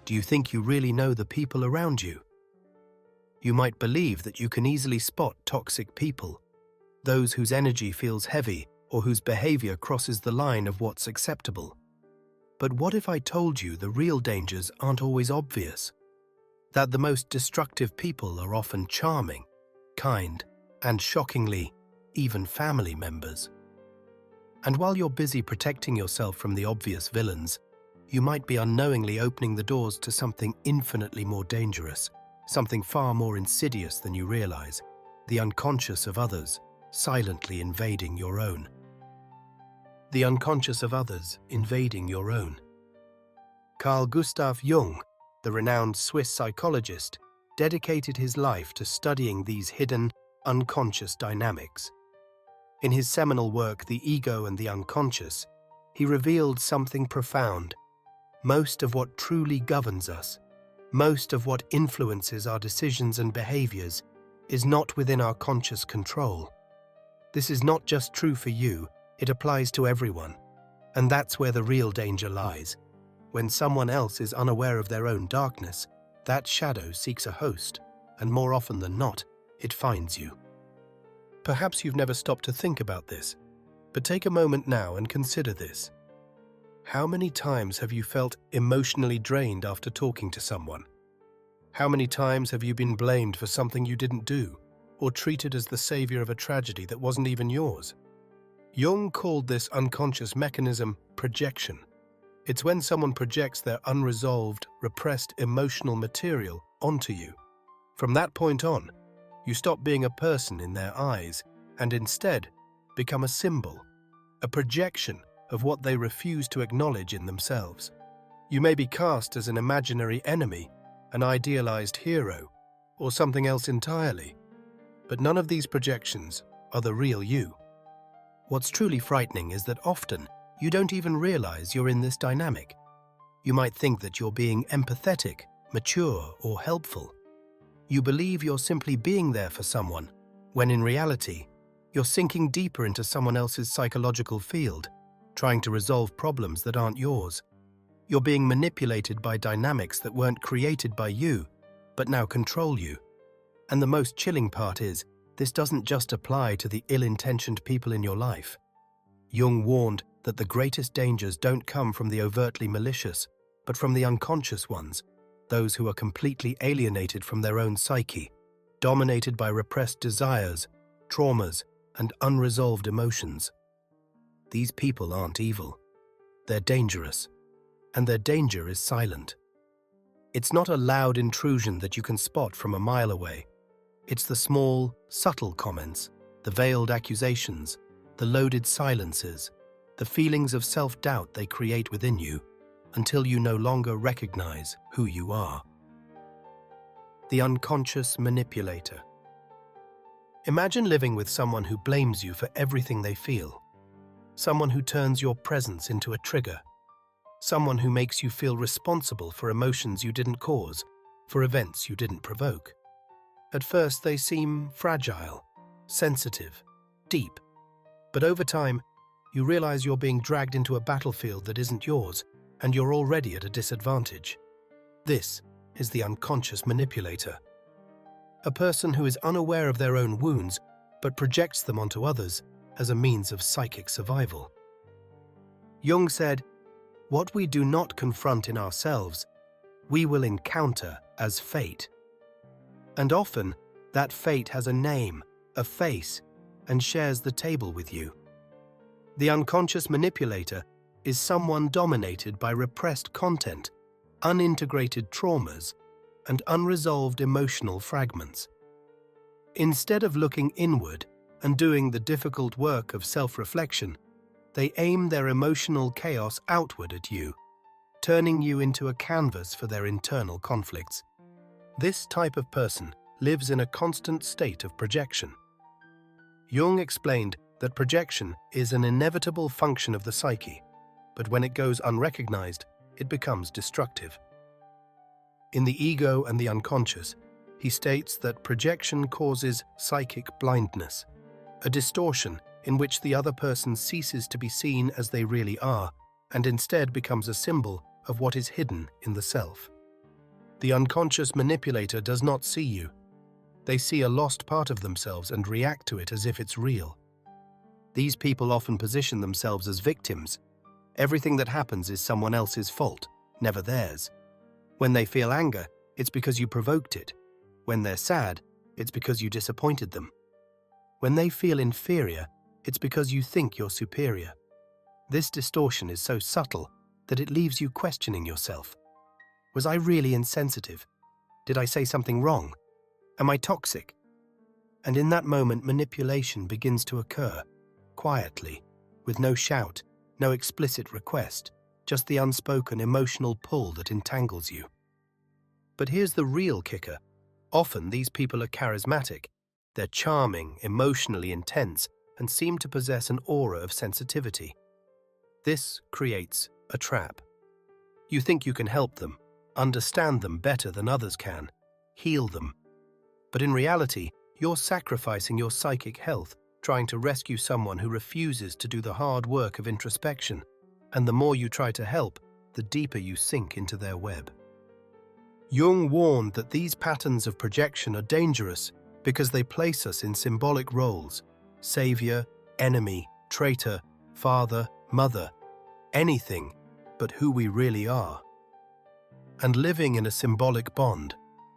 Do you think you really know the people around you? You might believe that you can easily spot toxic people, those whose energy feels heavy or whose behavior crosses the line of what's acceptable. But what if I told you the real dangers aren't always obvious? That the most destructive people are often charming, kind, and shockingly, even family members. And while you're busy protecting yourself from the obvious villains, you might be unknowingly opening the doors to something infinitely more dangerous, something far more insidious than you realize, the unconscious of others, silently invading your own. The unconscious of others invading your own. Carl Jung, the renowned Swiss psychologist, dedicated his life to studying these hidden, unconscious dynamics. In his seminal work, The Ego and the Unconscious, he revealed something profound. Most of what truly governs us, most of what influences our decisions and behaviors, is not within our conscious control. This is not just true for you, it applies to everyone. And that's where the real danger lies. When someone else is unaware of their own darkness, that shadow seeks a host, and more often than not, it finds you. Perhaps you've never stopped to think about this, but take a moment now and consider this. How many times have you felt emotionally drained after talking to someone? How many times have you been blamed for something you didn't do, or treated as the savior of a tragedy that wasn't even yours? Jung called this unconscious mechanism projection. It's when someone projects their unresolved, repressed emotional material onto you. From that point on, you stop being a person in their eyes and instead become a symbol, a projection of what they refuse to acknowledge in themselves. You may be cast as an imaginary enemy, an idealized hero, or something else entirely, but none of these projections are the real you. What's truly frightening is that often you don't even realize you're in this dynamic. You might think that you're being empathetic, mature, or helpful. You believe you're simply being there for someone, when in reality, you're sinking deeper into someone else's psychological field, trying to resolve problems that aren't yours. You're being manipulated by dynamics that weren't created by you, but now control you. And the most chilling part is, this doesn't just apply to the ill-intentioned people in your life. Jung warned that the greatest dangers don't come from the overtly malicious, but from the unconscious ones, those who are completely alienated from their own psyche, dominated by repressed desires, traumas, and unresolved emotions. These people aren't evil. They're dangerous, and their danger is silent. It's not a loud intrusion that you can spot from a mile away. It's the small, subtle comments, the veiled accusations, the loaded silences, the feelings of self-doubt they create within you until you no longer recognize who you are. The unconscious manipulator. Imagine living with someone who blames you for everything they feel, someone who turns your presence into a trigger, someone who makes you feel responsible for emotions you didn't cause, for events you didn't provoke. At first, they seem fragile, sensitive, deep, but over time, you realize you're being dragged into a battlefield that isn't yours, and you're already at a disadvantage. This is the unconscious manipulator. A person who is unaware of their own wounds, but projects them onto others as a means of psychic survival. Jung said, "What we do not confront in ourselves, we will encounter as fate." And often, that fate has a name, a face, and shares the table with you. The unconscious manipulator is someone dominated by repressed content, unintegrated traumas, and unresolved emotional fragments. Instead of looking inward and doing the difficult work of self-reflection, they aim their emotional chaos outward at you, turning you into a canvas for their internal conflicts. This type of person lives in a constant state of projection. Jung explained that projection is an inevitable function of the psyche, but when it goes unrecognized, it becomes destructive. In The Ego and the Unconscious, he states that projection causes psychic blindness, a distortion in which the other person ceases to be seen as they really are and instead becomes a symbol of what is hidden in the self. The unconscious manipulator does not see you. They see a lost part of themselves and react to it as if it's real. These people often position themselves as victims. Everything that happens is someone else's fault, never theirs. When they feel anger, it's because you provoked it. When they're sad, it's because you disappointed them. When they feel inferior, it's because you think you're superior. This distortion is so subtle that it leaves you questioning yourself. Was I really insensitive? Did I say something wrong? Am I toxic? And in that moment, manipulation begins to occur, quietly, with no shout, no explicit request, just the unspoken emotional pull that entangles you. But here's the real kicker. Often these people are charismatic. They're charming, emotionally intense, and seem to possess an aura of sensitivity. This creates a trap. You think you can help them, understand them better than others can, heal them. But in reality, you're sacrificing your psychic health, trying to rescue someone who refuses to do the hard work of introspection. And the more you try to help, the deeper you sink into their web. Jung warned that these patterns of projection are dangerous because they place us in symbolic roles: savior, enemy, traitor, father, mother, anything but who we really are. And living in a symbolic bond,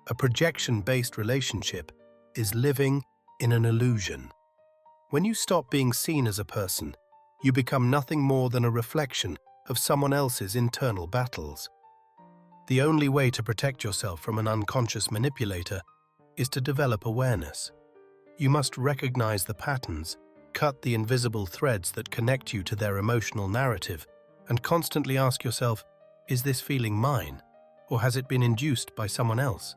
a projection-based relationship, is living in an illusion. When you stop being seen as a person, you become nothing more than a reflection of someone else's internal battles. The only way to protect yourself from an unconscious manipulator is to develop awareness. You must recognize the patterns, cut the invisible threads that connect you to their emotional narrative, and constantly ask yourself, is this feeling mine, or has it been induced by someone else?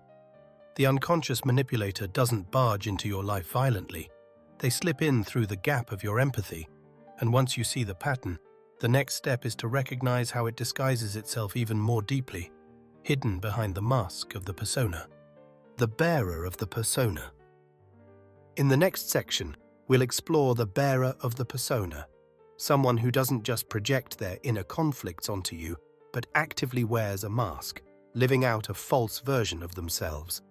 The unconscious manipulator doesn't barge into your life violently. They slip in through the gap of your empathy, and once you see the pattern, the next step is to recognize how it disguises itself even more deeply, hidden behind the mask of the persona. The bearer of the persona. In the next section, we'll explore the bearer of the persona, someone who doesn't just project their inner conflicts onto you, but actively wears a mask, living out a false version of themselves.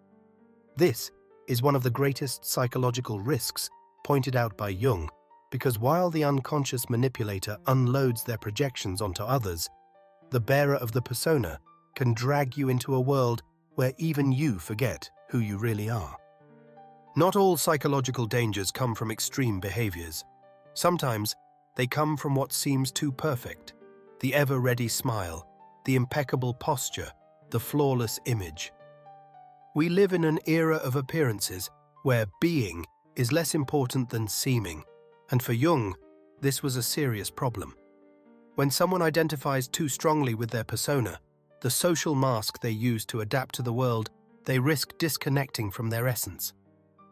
This is one of the greatest psychological risks pointed out by Jung, because while the unconscious manipulator unloads their projections onto others, the bearer of the persona can drag you into a world where even you forget who you really are. Not all psychological dangers come from extreme behaviors. Sometimes they come from what seems too perfect: the ever-ready smile, the impeccable posture, the flawless image. We live in an era of appearances where being is less important than seeming, and for Jung, this was a serious problem. When someone identifies too strongly with their persona, the social mask they use to adapt to the world, they risk disconnecting from their essence.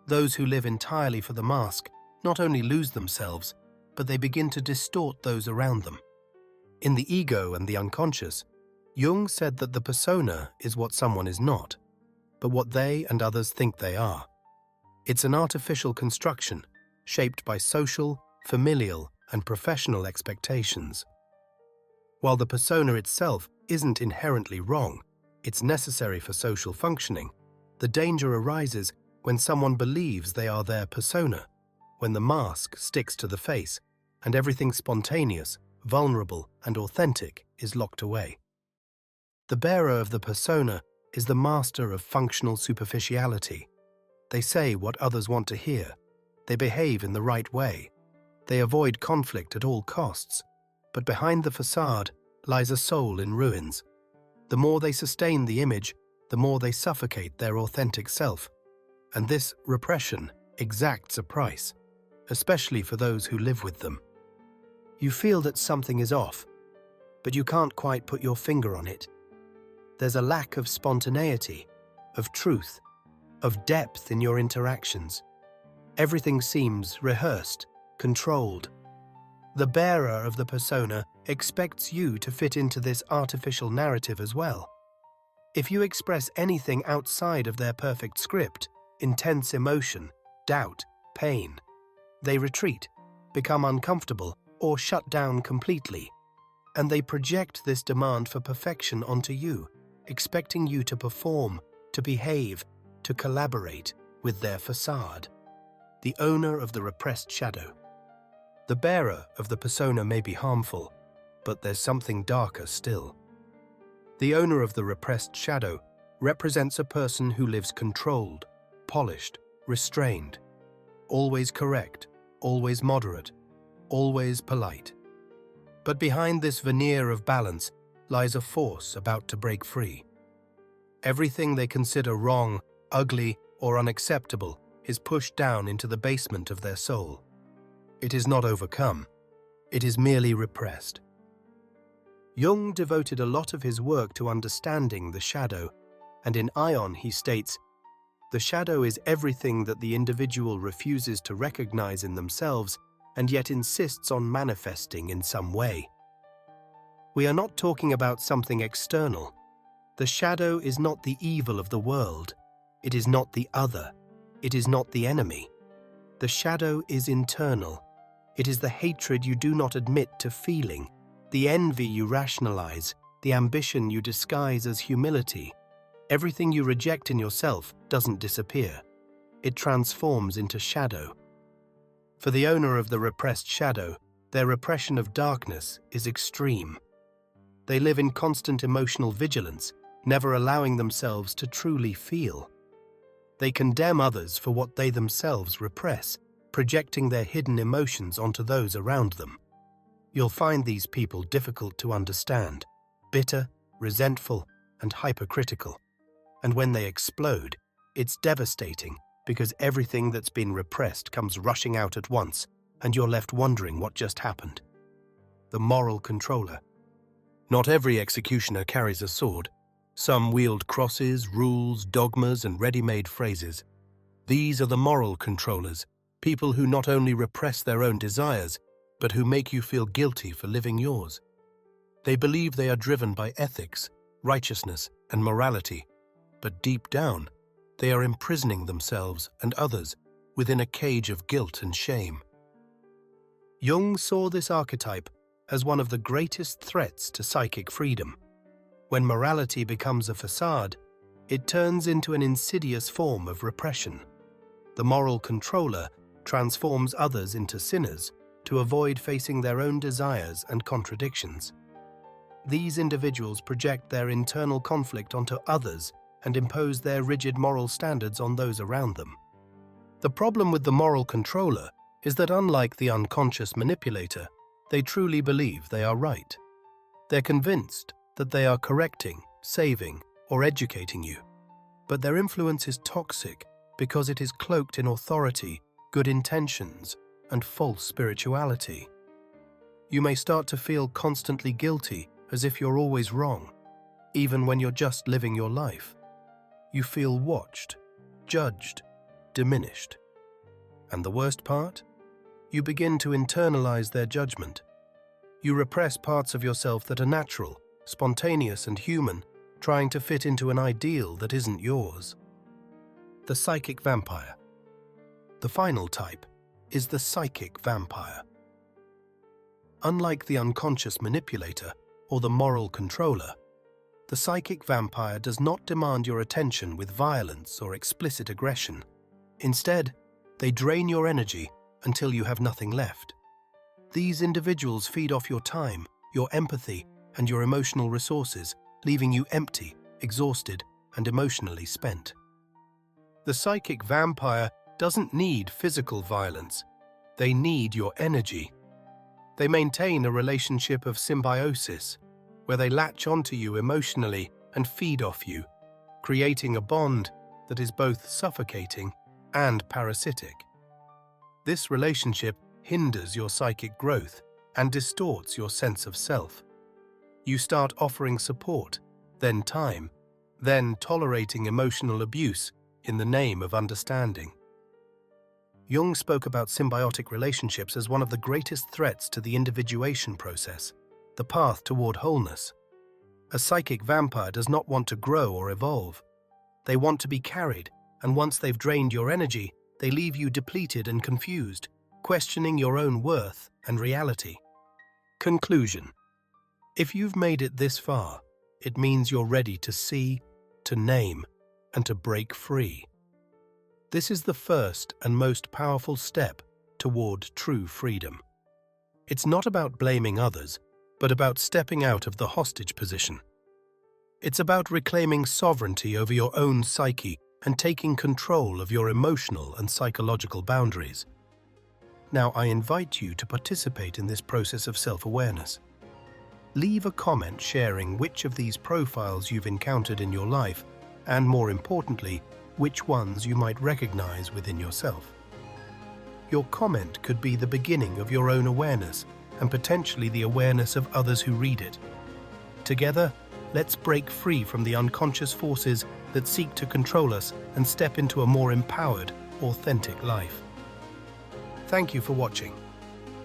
Those who live entirely for the mask not only lose themselves, but they begin to distort those around them. In the ego and the unconscious, Jung said that the persona is what someone is not, but what they and others think they are. It's an artificial construction, shaped by social, familial, and professional expectations. While the persona itself isn't inherently wrong, it's necessary for social functioning, the danger arises when someone believes they are their persona, when the mask sticks to the face, and everything spontaneous, vulnerable, and authentic is locked away. The bearer of the persona is the master of functional superficiality. They say what others want to hear. They behave in the right way. They avoid conflict at all costs. But behind the facade lies a soul in ruins. The more they sustain the image, the more they suffocate their authentic self. And this repression exacts a price, especially for those who live with them. You feel that something is off, but you can't quite put your finger on it. There's a lack of spontaneity, of truth, of depth in your interactions. Everything seems rehearsed, controlled. The bearer of the persona expects you to fit into this artificial narrative as well. If you express anything outside of their perfect script, intense emotion, doubt, pain, they retreat, become uncomfortable, or shut down completely. And they project this demand for perfection onto you, expecting you to perform, to behave, to collaborate with their facade. The owner of the repressed shadow. The bearer of the persona may be harmful, but there's something darker still. The owner of the repressed shadow represents a person who lives controlled, polished, restrained, always correct, always moderate, always polite. But behind this veneer of balance lies a force about to break free. Everything they consider wrong, ugly, or unacceptable is pushed down into the basement of their soul. It is not overcome, it is merely repressed. Jung devoted a lot of his work to understanding the shadow, and in Ion he states, "The shadow is everything that the individual refuses to recognize in themselves and yet insists on manifesting in some way." We are not talking about something external. The shadow is not the evil of the world. It is not the other. It is not the enemy. The shadow is internal. It is the hatred you do not admit to feeling, the envy you rationalize, the ambition you disguise as humility. Everything you reject in yourself doesn't disappear. It transforms into shadow. For the owner of the repressed shadow, their repression of darkness is extreme. They live in constant emotional vigilance, never allowing themselves to truly feel. They condemn others for what they themselves repress, projecting their hidden emotions onto those around them. You'll find these people difficult to understand, bitter, resentful, and hypercritical. And when they explode, it's devastating because everything that's been repressed comes rushing out at once, and you're left wondering what just happened. The moral controller. Not every executioner carries a sword. Some wield crosses, rules, dogmas, and ready-made phrases. These are the moral controllers, people who not only repress their own desires, but who make you feel guilty for living yours. They believe they are driven by ethics, righteousness, and morality, but deep down, they are imprisoning themselves and others within a cage of guilt and shame. Jung saw this archetype as one of the greatest threats to psychic freedom. When morality becomes a facade, it turns into an insidious form of repression. The moral controller transforms others into sinners to avoid facing their own desires and contradictions. These individuals project their internal conflict onto others and impose their rigid moral standards on those around them. The problem with the moral controller is that unlike the unconscious manipulator, they truly believe they are right. They're convinced that they are correcting, saving, or educating you. But their influence is toxic because it is cloaked in authority, good intentions, and false spirituality. You may start to feel constantly guilty, as if you're always wrong, even when you're just living your life. You feel watched, judged, diminished. And the worst part? You begin to internalize their judgment. You repress parts of yourself that are natural, spontaneous, and human, trying to fit into an ideal that isn't yours. The psychic vampire. The final type is the psychic vampire. Unlike the unconscious manipulator or the moral controller, the psychic vampire does not demand your attention with violence or explicit aggression. Instead, they drain your energy until you have nothing left. These individuals feed off your time, your empathy, and your emotional resources, leaving you empty, exhausted, and emotionally spent. The psychic vampire doesn't need physical violence. They need your energy. They maintain a relationship of symbiosis, where they latch onto you emotionally and feed off you, creating a bond that is both suffocating and parasitic. This relationship hinders your psychic growth and distorts your sense of self. You start offering support, then time, then tolerating emotional abuse in the name of understanding. Jung spoke about symbiotic relationships as one of the greatest threats to the individuation process, the path toward wholeness. A psychic vampire does not want to grow or evolve. They want to be carried, and once they've drained your energy, they leave you depleted and confused, questioning your own worth and reality. Conclusion. If you've made it this far, It means you're ready to see, to name, and to break free. This is the first and most powerful step toward true freedom. It's not about blaming others, but about stepping out of the hostage position. It's about reclaiming sovereignty over your own psyche and taking control of your emotional and psychological boundaries. Now, I invite you to participate in this process of self-awareness. Leave a comment sharing which of these profiles you've encountered in your life, and more importantly, which ones you might recognize within yourself. Your comment could be the beginning of your own awareness and potentially the awareness of others who read it. Together, let's break free from the unconscious forces that seek to control us and step into a more empowered, authentic life. Thank you for watching.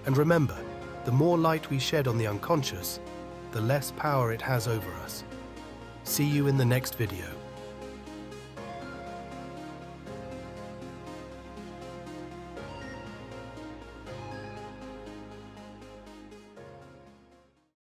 And remember, the more light we shed on the unconscious, the less power it has over us. See you in the next video.